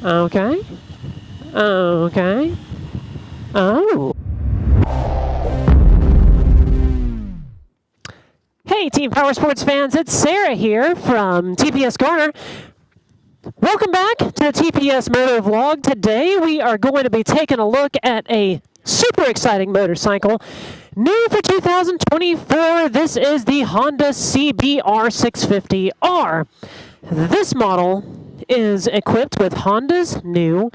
Okay. Okay. Oh. Hey, Team Power Sports fans, it's Sarah here from TPS Garner. Welcome back to the TPS Motovlog. Today we are going to be taking a look at a super exciting motorcycle. New for 2024, this is the Honda CBR 650R. This model is equipped with Honda's new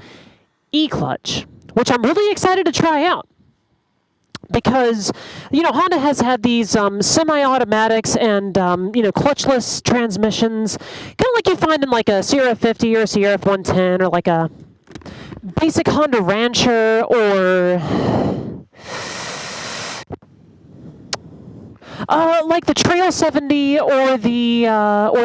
e-clutch, which I'm really excited to try out. Because, Honda has had these semi-automatics and, clutchless transmissions, kind of like you find in like a CRF 50 or a CRF 110 or like a basic Honda Rancher or like the Trail 70 or the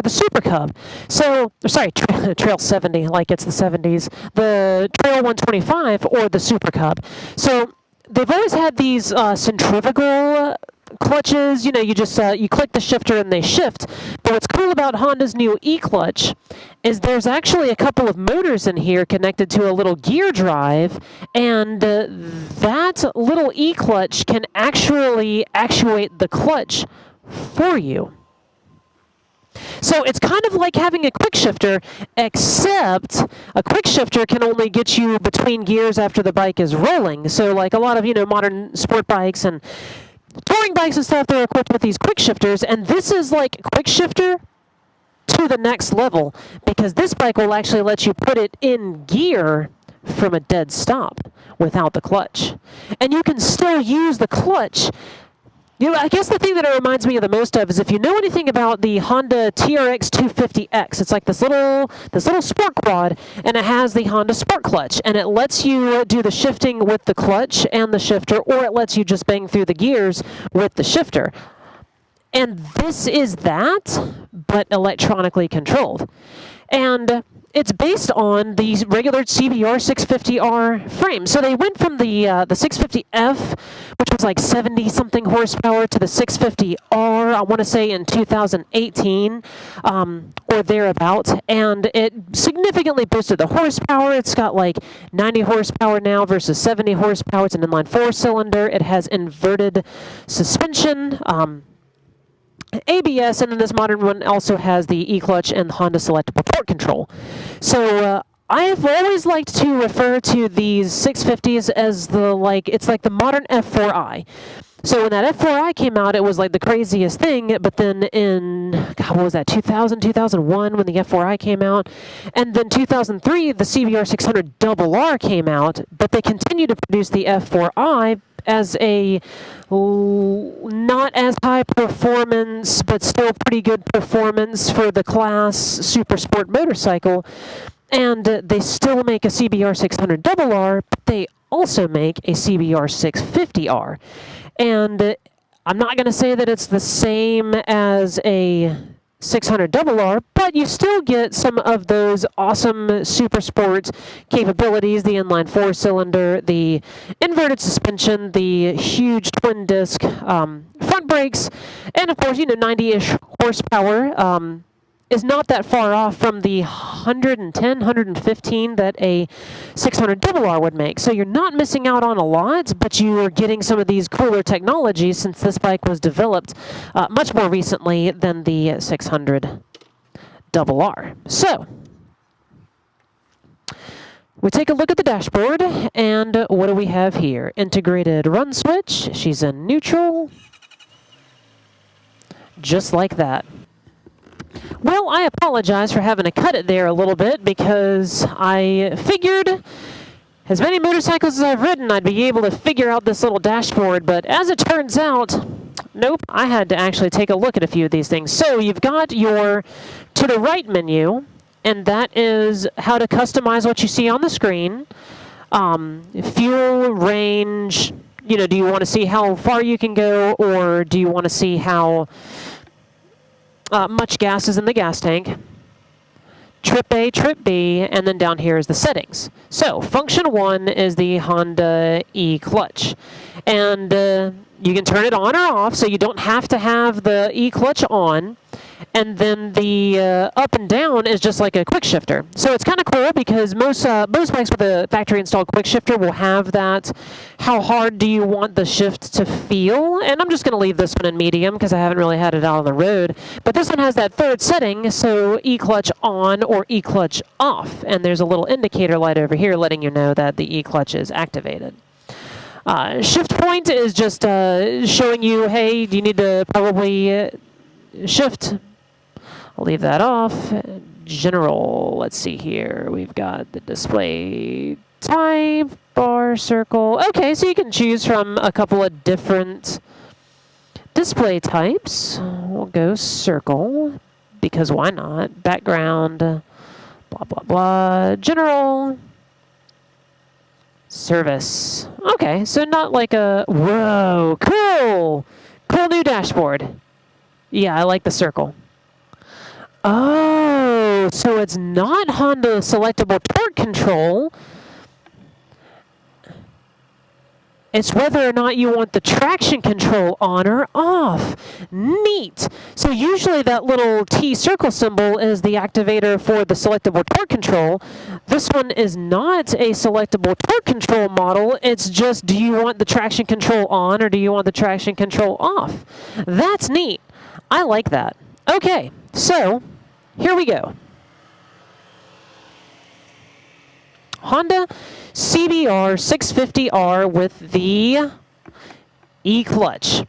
Super Cub. So, sorry, Trail 70, like it's the 70s. The Trail 125 or the Super Cub. So, they've always had these centrifugal clutches. You just you click the shifter and they shift. But what's cool about Honda's new e-clutch is there's actually a couple of motors in here connected to a little gear drive, and that little e-clutch can actually actuate the clutch for you. So it's kind of like having a quick shifter, except a quick shifter can only get you between gears after the bike is rolling. So like a lot of, modern sport bikes and touring bikes and stuff, they're equipped with these quick shifters, and this is like quick shifter to the next level, because this bike will actually let you put it in gear from a dead stop without the clutch. And you can still use the clutch. I guess the thing that it reminds me of the most of is if you know anything about the Honda TRX 250X, it's like this little sport quad, and it has the Honda Sport Clutch, and it lets you do the shifting with the clutch and the shifter, or it lets you just bang through the gears with the shifter. And this is that, but electronically controlled. And it's based on the regular CBR 650R frame. So they went from the 650F, which was like 70-something horsepower, to the 650R, I want to say in 2018 or thereabouts. And it significantly boosted the horsepower. It's got like 90 horsepower now versus 70 horsepower. It's an inline four-cylinder. It has inverted suspension. ABS, and then this modern one also has the e-clutch and Honda selectable torque control. So I've always liked to refer to these 650s as it's like the modern F4i. So when that F4i came out, it was like the craziest thing, but then in, what was that, 2000, 2001 when the F4i came out, and then 2003, the CBR 600RR came out, but they continued to produce the F4i as a not as high performance, but still pretty good performance for the class super sport motorcycle. And they still make a CBR 600RR, but they also make a CBR 650R. And I'm not going to say that it's the same as a 600RR, but you still get some of those awesome super sport capabilities, the inline four-cylinder, the inverted suspension, the huge twin disc front brakes, and of course, 90-ish horsepower. Is not that far off from the 110, 115 that a 600RR would make. So you're not missing out on a lot, but you are getting some of these cooler technologies since this bike was developed much more recently than the 600RR. So we take a look at the dashboard, and what do we have here? Integrated run switch. She's in neutral. Just like that. Well, I apologize for having to cut it there a little bit, because I figured as many motorcycles as I've ridden, I'd be able to figure out this little dashboard, but as it turns out, nope, I had to actually take a look at a few of these things. So you've got your to the right menu, and that is how to customize what you see on the screen. Fuel, range, do you want to see how far you can go, or do you want to see how much gas is in the gas tank? Trip A, Trip B, and then down here is the settings. So function 1 is the Honda e-clutch, and you can turn it on or off, so you don't have to have the e-clutch on. and then the up and down is just like a quick shifter. So it's kind of cool because most bikes with a factory installed quick shifter will have that. How hard do you want the shift to feel? And I'm just going to leave this one in medium because I haven't really had it out on the road. But this one has that third setting, so E-clutch on or E-clutch off. And there's a little indicator light over here letting you know that the E-clutch is activated. Shift point is just showing you, hey, you need to probably shift. I'll leave that off. General, let's see here. We've got the display type, bar, circle. Okay, so you can choose from a couple of different display types. We'll go circle, because why not? Background, blah, blah, blah. General. Service. Okay, so not like a, whoa, cool. Cool new dashboard. Yeah, I like the circle. Oh, so it's not Honda selectable torque control. It's whether or not you want the traction control on or off. Neat. So usually that little T circle symbol is the activator for the selectable torque control. This one is not a selectable torque control model. It's just, do you want the traction control on or do you want the traction control off? That's neat. I like that. Okay, so here we go. Honda CBR 650R with the E-clutch.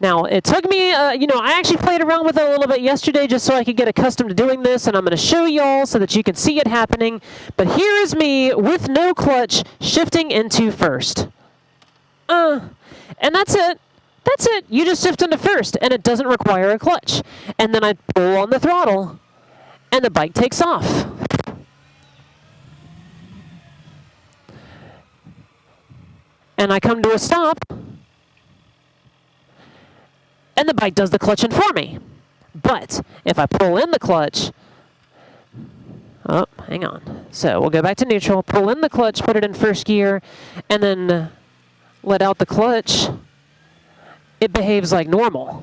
Now, it took me, I actually played around with it a little bit yesterday just so I could get accustomed to doing this, and I'm going to show y'all so that you can see it happening. But here is me with no clutch shifting into first. And that's it. That's it. You just shift into first, and it doesn't require a clutch. And then I pull on the throttle, and the bike takes off. And I come to a stop, and the bike does the clutching for me. But if I pull in the clutch, oh, hang on. So we'll go back to neutral, pull in the clutch, put it in first gear, and then let out the clutch. It behaves like normal.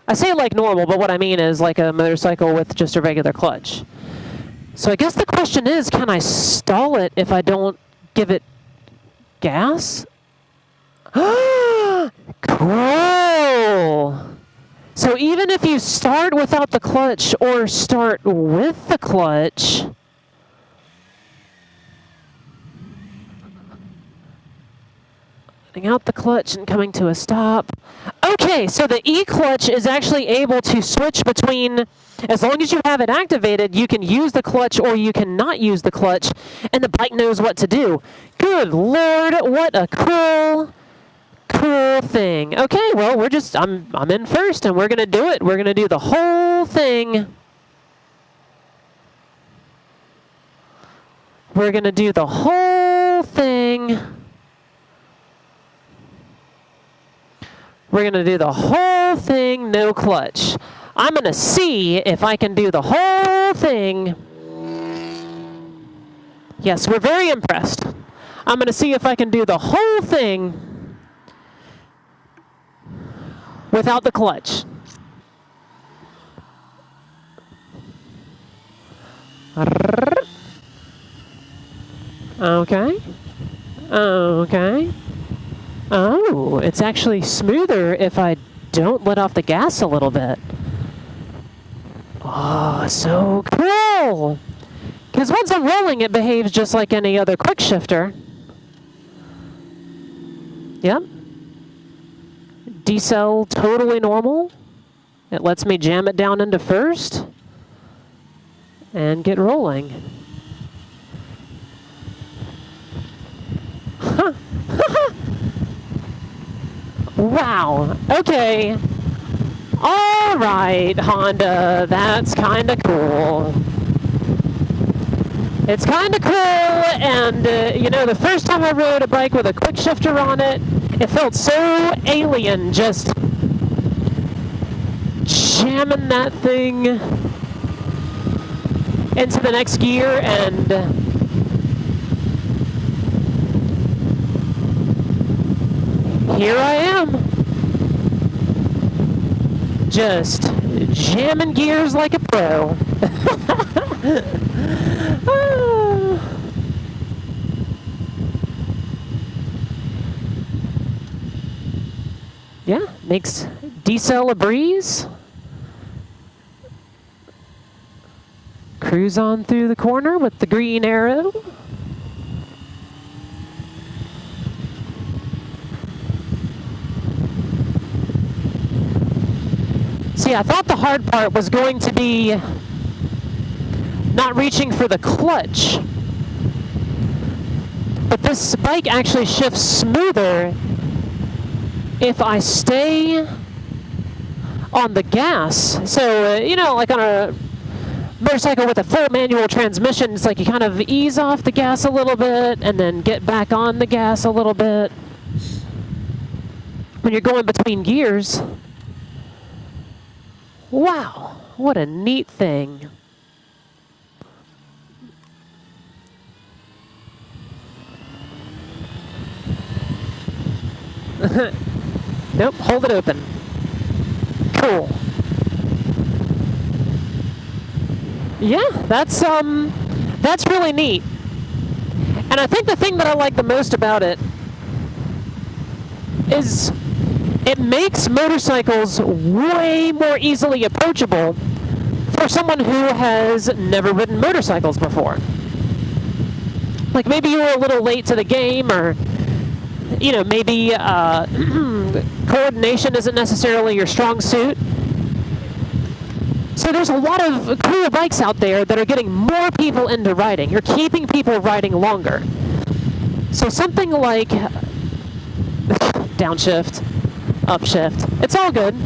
I say like normal, but what I mean is like a motorcycle with just a regular clutch. So I guess the question is, can I stall it if I don't give it gas? Cool. So even if you start without the clutch or start with the clutch, letting out the clutch and coming to a stop. Okay, so the E-clutch is actually able to switch between, as long as you have it activated, you can use the clutch or you cannot use the clutch, and the bike knows what to do. Good Lord, what a cool thing. Okay, well, I'm in first, and we're going to do it. We're going to do the whole thing. We're going to do the whole thing. We're going to do the whole thing, no clutch. I'm going to see if I can do the whole thing. Yes, we're very impressed. I'm going to see if I can do the whole thing without the clutch. Okay. Okay. Oh, it's actually smoother if I don't let off the gas a little bit. Oh, so cool! Because once I'm rolling, it behaves just like any other quick shifter. Yep. Decel, totally normal. It lets me jam it down into first and get rolling. Huh. Wow. Okay. All right, Honda. That's kind of cool. It's kind of cool, and the first time I rode a bike with a quick shifter on it, it felt so alien, just jamming that thing into the next gear, and here I am, just Jamming gears like a pro. Yeah, makes decel a breeze. Cruise on through the corner with the green arrow. See, I thought the hard part was going to be not reaching for the clutch. But this bike actually shifts smoother if I stay on the gas. So, you know, like on a motorcycle with a full manual transmission, it's like you kind of ease off the gas a little bit and then get back on the gas a little bit. When you're going between gears, wow, what a neat thing. Nope, hold it open. Cool. Yeah, that's really neat. And I think the thing that I like the most about it is it makes motorcycles way more easily approachable for someone who has never ridden motorcycles before. Like maybe you were a little late to the game, or you know, maybe coordination isn't necessarily your strong suit. So there's a lot of cool bikes out there that are getting more people into riding. You're keeping people riding longer. So something like downshift, upshift, it's all good.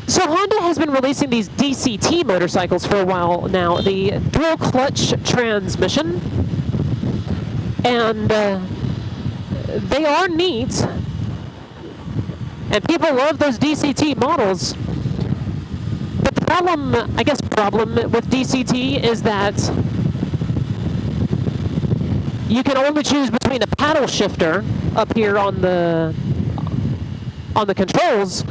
So Honda has been releasing these DCT motorcycles for a while now, the dual clutch transmission. And they are neat. And people love those DCT models. But the problem with DCT is that you can only choose between a paddle shifter up here on the controls,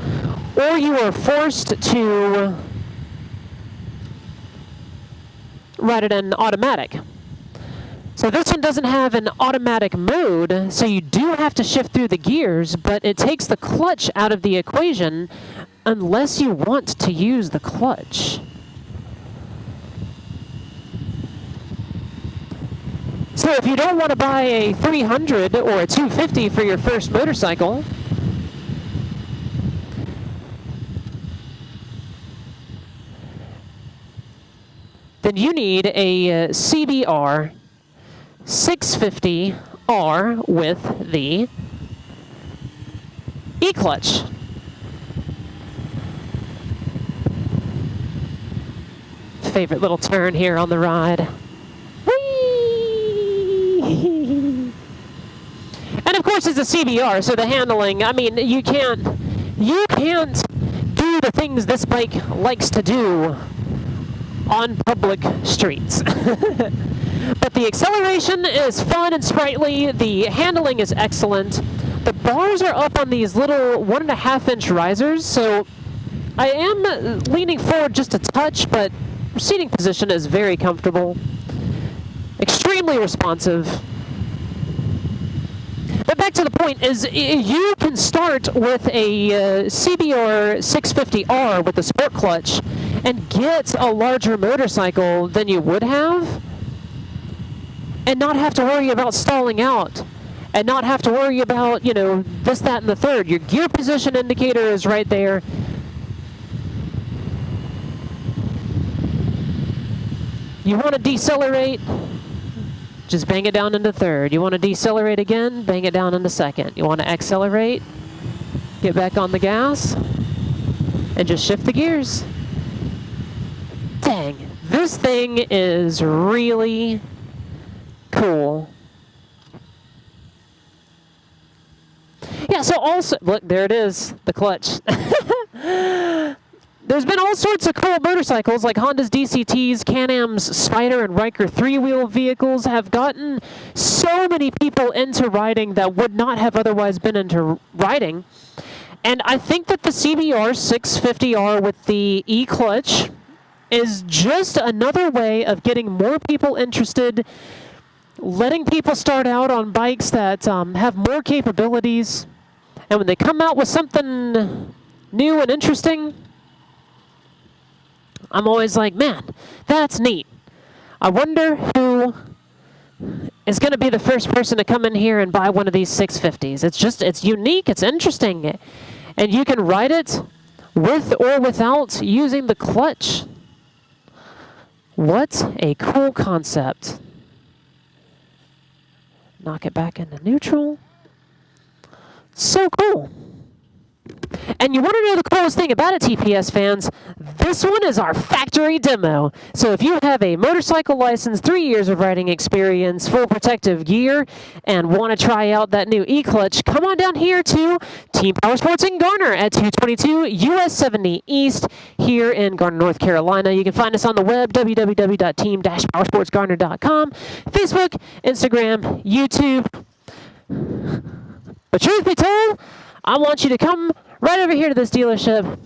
or you are forced to ride it in automatic. So this one doesn't have an automatic mode, so you do have to shift through the gears, but it takes the clutch out of the equation unless you want to use the clutch. So if you don't want to buy a 300 or a 250 for your first motorcycle, then you need a CBR 650R with the E-clutch. Favorite little turn here on the ride. Whee! And of course it's a CBR, so the handling, I mean, you can't do the things this bike likes to do on public streets. But the acceleration is fun and sprightly. The handling is excellent. The bars are up on these little 1.5-inch risers, so I am leaning forward just a touch, but seating position is very comfortable. Extremely responsive. But back to the point is, you can start with a CBR 650R with the sport clutch and get a larger motorcycle than you would have, and not have to worry about stalling out, and not have to worry about, you know, this, that, and the third. Your gear position indicator is right there. You want to decelerate, just bang it down into third. You want to decelerate again, bang it down into second. You want to accelerate, get back on the gas, and just shift the gears. Dang, this thing is really cool. Yeah, so also, look, there it is, the clutch. There's been all sorts of cool motorcycles like Honda's DCTs, Can-Am's Spyder and Riker 3-wheel vehicles have gotten so many people into riding that would not have otherwise been into riding. And I think that the CBR 650R with the E-clutch is just another way of getting more people interested, letting people start out on bikes that have more capabilities. And when they come out with something new and interesting, I'm always like, man, that's neat. I wonder who is going to be the first person to come in here and buy one of these 650s. It's unique, it's interesting, and you can ride it with or without using the clutch. What a cool concept. Knock it back into neutral. So cool. And you want to know the coolest thing about it, TPS fans? This one is our factory demo. So if you have a motorcycle license, 3 years of riding experience, full protective gear, and want to try out that new E-clutch, come on down here to Team Power Sports in Garner at 222 US 70 East here in Garner, North Carolina. You can find us on the web, www.team-powersportsgarner.com, Facebook, Instagram, YouTube. But truth be told, I want you to come right over here to this dealership,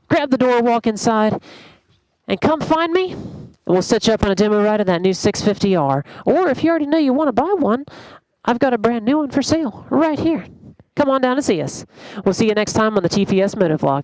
grab the door, walk inside, and come find me, and we'll set you up on a demo ride of that new 650R. Or if you already know you want to buy one, I've got a brand new one for sale right here. Come on down and see us. We'll see you next time on the TPS Motovlog.